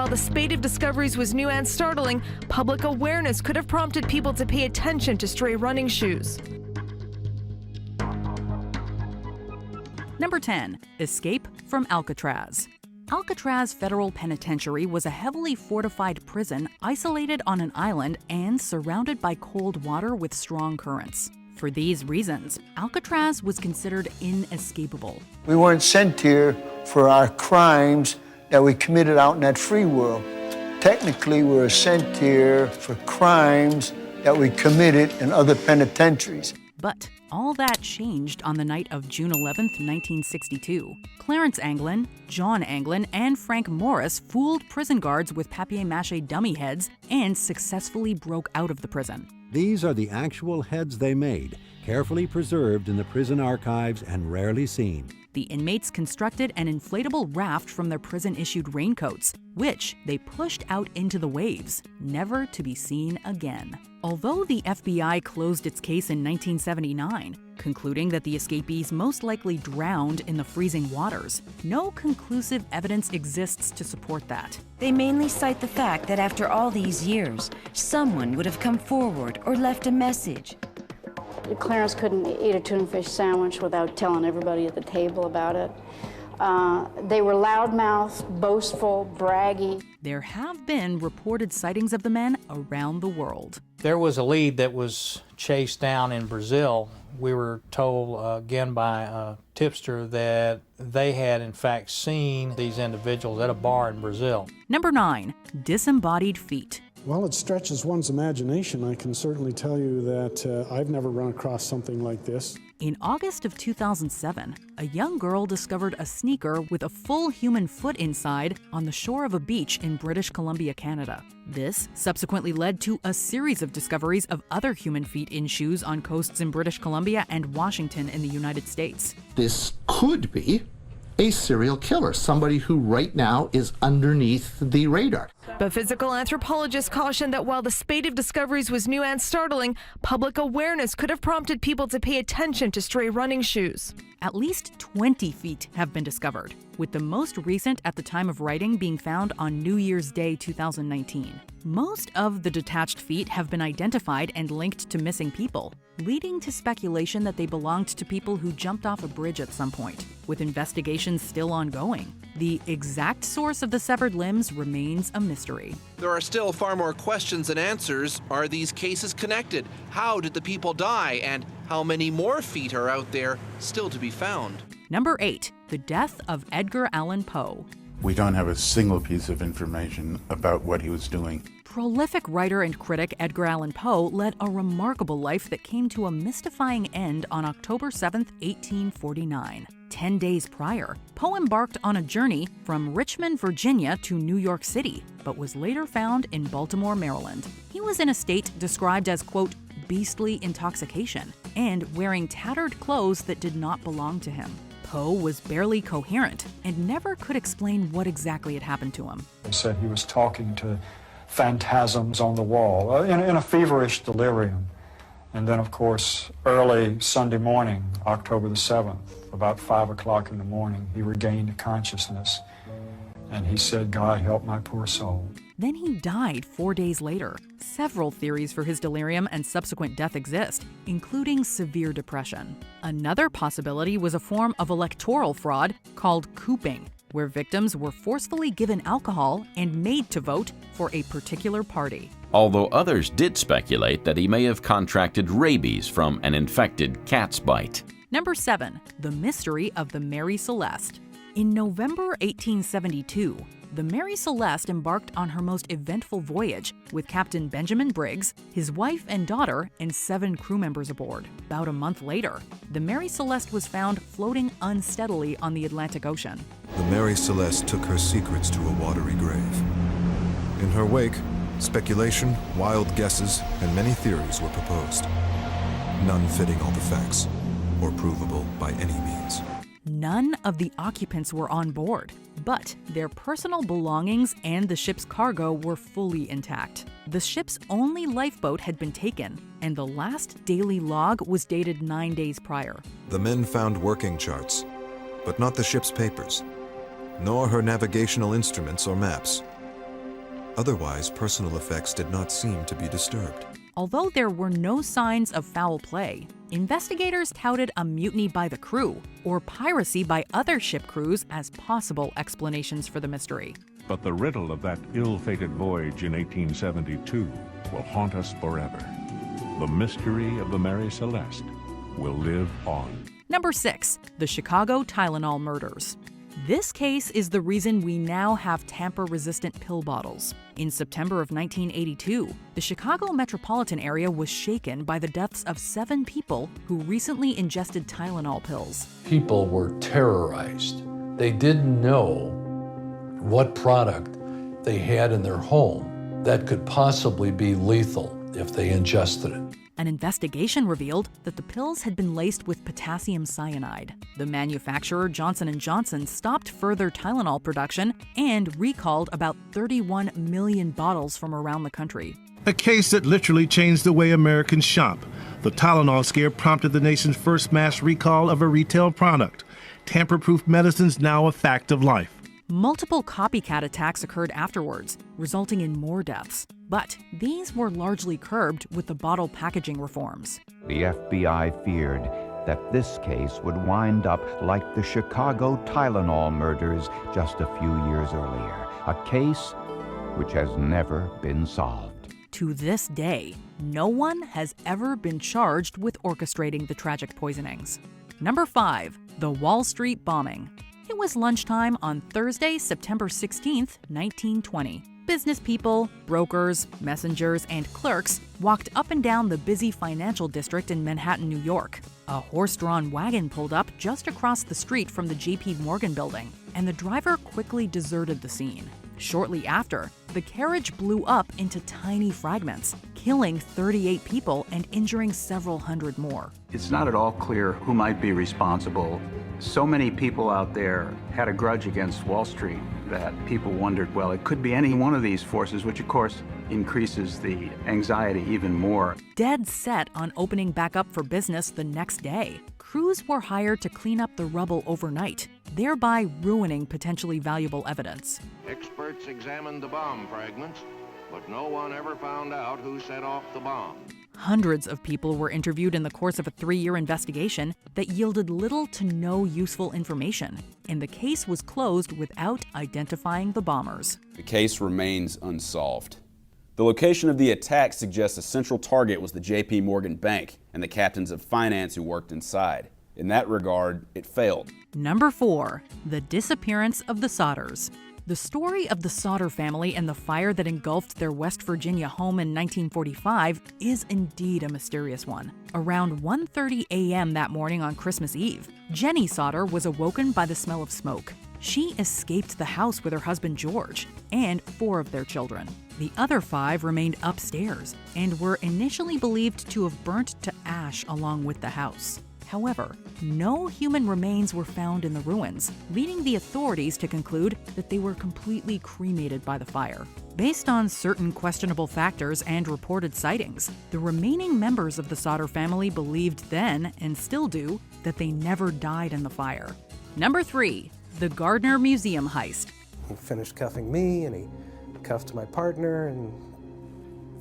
while the spate of discoveries was new and startling, public awareness could have prompted people to pay attention to stray running shoes. Number 10. Escape from Alcatraz. Alcatraz Federal Penitentiary was a heavily fortified prison isolated on an island and surrounded by cold water with strong currents. For these reasons, Alcatraz was considered inescapable. We weren't sent here for our crimes that we committed out in that free world. Technically, we were sent here for crimes that we committed in other penitentiaries. But all that changed on the night of June 11, 1962. Clarence Anglin, John Anglin, and Frank Morris fooled prison guards with papier-mâché dummy heads and successfully broke out of the prison. These are the actual heads they made, carefully preserved in the prison archives and rarely seen. The inmates constructed an inflatable raft from their prison-issued raincoats, which they pushed out into the waves, never to be seen again. Although the FBI closed its case in 1979, concluding that the escapees most likely drowned in the freezing waters, no conclusive evidence exists to support that. They mainly cite the fact that after all these years, someone would have come forward or left a message. Clarence couldn't eat a tuna fish sandwich without telling everybody at the table about it. They were loudmouthed, boastful, braggy. There have been reported sightings of the men around the world. There was a lead that was chased down in Brazil. We were told again by a tipster that they had in fact seen these individuals at a bar in Brazil. Number 9. Disembodied feet. While it stretches one's imagination, I can certainly tell you that I've never run across something like this. In August of 2007, a young girl discovered a sneaker with a full human foot inside on the shore of a beach in British Columbia, Canada. This subsequently led to a series of discoveries of other human feet in shoes on coasts in British Columbia and Washington in the United States. This could be a serial killer, somebody who right now is underneath the radar. But physical anthropologists caution that while the spate of discoveries was new and startling, public awareness could have prompted people to pay attention to stray running shoes. At least 20 feet have been discovered, with the most recent at the time of writing being found on New Year's Day 2019. Most of the detached feet have been identified and linked to missing people, leading to speculation that they belonged to people who jumped off a bridge at some point, with investigations still ongoing. The exact source of the severed limbs remains a mystery. There are still far more questions than answers. Are these cases connected? How did the people die? And how many more feet are out there still to be found? Number 8. The death of Edgar Allan Poe. We don't have a single piece of information about what he was doing. Prolific writer and critic Edgar Allan Poe led a remarkable life that came to a mystifying end on October 7, 1849. 10 days prior, Poe embarked on a journey from Richmond, Virginia to New York City, but was later found in Baltimore, Maryland. He was in a state described as, quote, beastly intoxication, and wearing tattered clothes that did not belong to him. Poe was barely coherent and never could explain what exactly had happened to him. He said he was talking to phantasms on the wall in a feverish delirium. And then, of course, early Sunday morning, October the 7th, about 5 o'clock in the morning, he regained consciousness. And he said, "God help my poor soul." Then he died 4 days later. Several theories for his delirium and subsequent death exist, including severe depression. Another possibility was a form of electoral fraud called cooping, where victims were forcefully given alcohol and made to vote for a particular party. Although others did speculate that he may have contracted rabies from an infected cat's bite. Number 7. The mystery of the Mary Celeste. In November 1872, the Mary Celeste embarked on her most eventful voyage with Captain Benjamin Briggs, his wife and daughter, and 7 crew members aboard. About a month later, the Mary Celeste was found floating unsteadily on the Atlantic Ocean. The Mary Celeste took her secrets to a watery grave. In her wake, speculation, wild guesses, and many theories were proposed, none fitting all the facts or provable by any means. None of the occupants were on board, but their personal belongings and the ship's cargo were fully intact. The ship's only lifeboat had been taken, and the last daily log was dated 9 days prior. The men found working charts, but not the ship's papers, nor her navigational instruments or maps. Otherwise, personal effects did not seem to be disturbed. Although there were no signs of foul play, investigators touted a mutiny by the crew or piracy by other ship crews as possible explanations for the mystery. But the riddle of that ill-fated voyage in 1872 will haunt us forever. The mystery of the Mary Celeste will live on. Number 6, the Chicago Tylenol Murders. This case is the reason we now have tamper-resistant pill bottles. In September of 1982, the Chicago metropolitan area was shaken by the deaths of 7 people who recently ingested Tylenol pills. People were terrorized. They didn't know what product they had in their home that could possibly be lethal if they ingested it. An investigation revealed that the pills had been laced with potassium cyanide. The manufacturer, Johnson & Johnson, stopped further Tylenol production and recalled about 31 million bottles from around the country. A case that literally changed the way Americans shop. The Tylenol scare prompted the nation's first mass recall of a retail product. Tamper-proof medicines now a fact of life. Multiple copycat attacks occurred afterwards, resulting in more deaths. But these were largely curbed with the bottle packaging reforms. The FBI feared that this case would wind up like the Chicago Tylenol murders just a few years earlier, a case which has never been solved. To this day, no one has ever been charged with orchestrating the tragic poisonings. Number 5, the Wall Street bombing. It was lunchtime on Thursday, September 16th, 1920. Business people, brokers, messengers, and clerks walked up and down the busy financial district in Manhattan, New York. A horse-drawn wagon pulled up just across the street from the J.P. Morgan building, and the driver quickly deserted the scene. Shortly after, the carriage blew up into tiny fragments, killing 38 people and injuring several hundred more. It's not at all clear who might be responsible. So many people out there had a grudge against Wall Street that people wondered, well, it could be any one of these forces, which of course increases the anxiety even more. Dead set on opening back up for business the next day, crews were hired to clean up the rubble overnight, thereby ruining potentially valuable evidence. Experts examined the bomb fragments, but no one ever found out who set off the bomb. Hundreds of people were interviewed in the course of a 3-year investigation that yielded little to no useful information, and the case was closed without identifying the bombers. The case remains unsolved. The location of the attack suggests a central target was the J.P. Morgan Bank and the captains of finance who worked inside. In that regard, it failed. Number 4, the disappearance of the Sodders. The story of the Sodder family and the fire that engulfed their West Virginia home in 1945 is indeed a mysterious one. Around 1:30 a.m. that morning on Christmas Eve, Jenny Sodder was awoken by the smell of smoke. She escaped the house with her husband George and 4 of their children. The other 5 remained upstairs and were initially believed to have burnt to ash along with the house. However, no human remains were found in the ruins, leading the authorities to conclude that they were completely cremated by the fire. Based on certain questionable factors and reported sightings, the remaining members of the Sodder family believed then, and still do, that they never died in the fire. Number 3, the Gardner Museum Heist. He finished cuffing me, and he cuffed my partner, and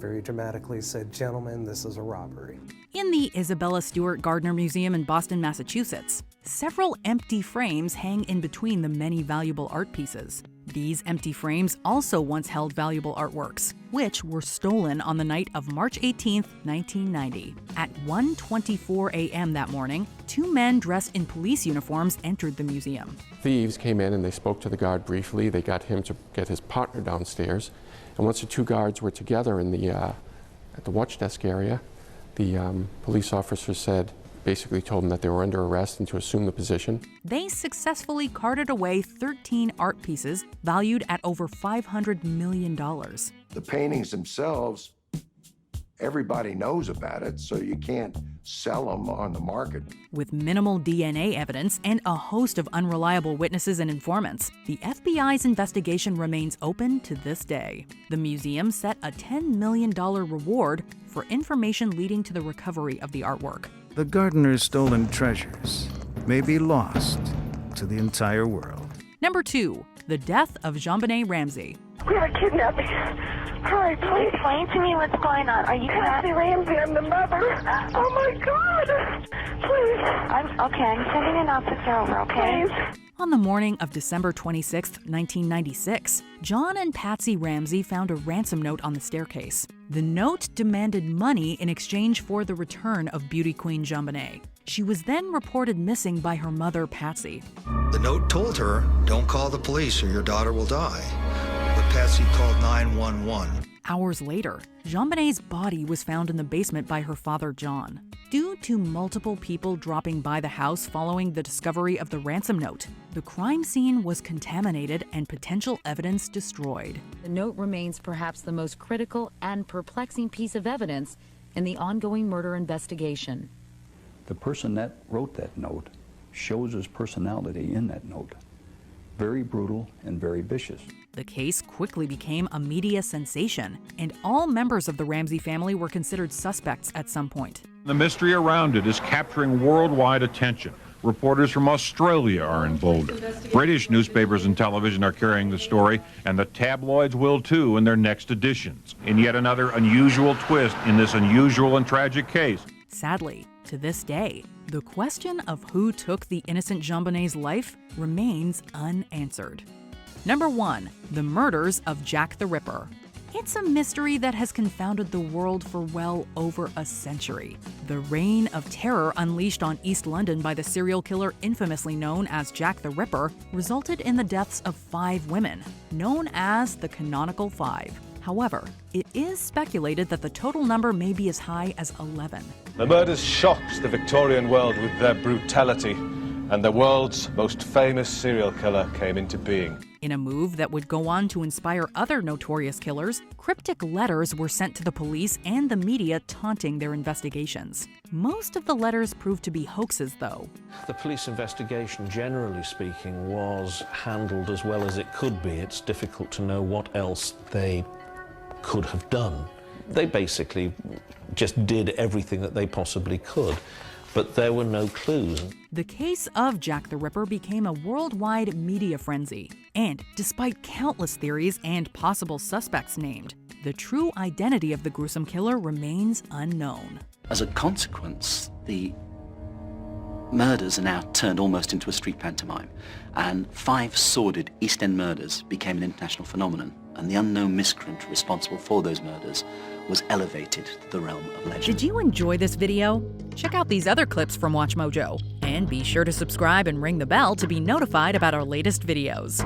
very dramatically said, "Gentlemen, this is a robbery." In the Isabella Stewart Gardner Museum in Boston, Massachusetts, several empty frames hang in between the many valuable art pieces. These empty frames also once held valuable artworks, which were stolen on the night of March 18, 1990. At 1:24 a.m. that morning, 2 men dressed in police uniforms entered the museum. Thieves came in and they spoke to the guard briefly. They got him to get his partner downstairs. And once the 2 guards were together in the at the watch desk area, the police officer basically told them that they were under arrest and to assume the position. They successfully carted away 13 art pieces valued at over $500 million. The paintings themselves, everybody knows about it, so you can't sell them on the market. With minimal DNA evidence and a host of unreliable witnesses and informants, the FBI's investigation remains open to this day. The museum set a $10 million reward for information leading to the recovery of the artwork. The Gardner's stolen treasures may be lost to the entire world. Number 2, the death of JonBenét Ramsey. We have a kidnapping. Hurry, please. Explain to me what's going on. Are you Mary Ramsey? I'm the mother. Oh my God! Please. I'm sending an officer over, okay? Please. On the morning of December 26, 1996, John and Patsy Ramsey found a ransom note on the staircase. The note demanded money in exchange for the return of beauty queen JonBenét. She was then reported missing by her mother, Patsy. The note told her, "Don't call the police or your daughter will die." But Patsy called 911. Hours later, JonBenét's body was found in the basement by her father, John. Due to multiple people dropping by the house following the discovery of the ransom note, the crime scene was contaminated and potential evidence destroyed. The note remains perhaps the most critical and perplexing piece of evidence in the ongoing murder investigation. The person that wrote that note shows his personality in that note. Very brutal and very vicious. The case quickly became a media sensation, and all members of the Ramsey family were considered suspects at some point. The mystery around it is capturing worldwide attention. Reporters from Australia are in Boulder. British newspapers and television are carrying the story, and the tabloids will too in their next editions. In yet another unusual twist in this unusual and tragic case. Sadly, to this day, the question of who took the innocent JonBenét's life remains unanswered. Number 1. The murders of Jack the Ripper. It's a mystery that has confounded the world for well over a century. The reign of terror unleashed on East London by the serial killer infamously known as Jack the Ripper resulted in the deaths of 5 women, known as the Canonical Five. However, it is speculated that the total number may be as high as 11. The murders shocked the Victorian world with their brutality, and the world's most famous serial killer came into being. In a move that would go on to inspire other notorious killers, cryptic letters were sent to the police and the media taunting their investigations. Most of the letters proved to be hoaxes, though. The police investigation, generally speaking, was handled as well as it could be. It's difficult to know what else they could have done. They basically just did everything that they possibly could, but there were no clues. The case of Jack the Ripper became a worldwide media frenzy, and despite countless theories and possible suspects named, the true identity of the gruesome killer remains unknown. As a consequence, the murders are now turned almost into a street pantomime, and 5 sordid East End murders became an international phenomenon, and the unknown miscreant responsible for those murders was elevated to the realm of legend. Did you enjoy this video? Check out these other clips from WatchMojo, and be sure to subscribe and ring the bell to be notified about our latest videos.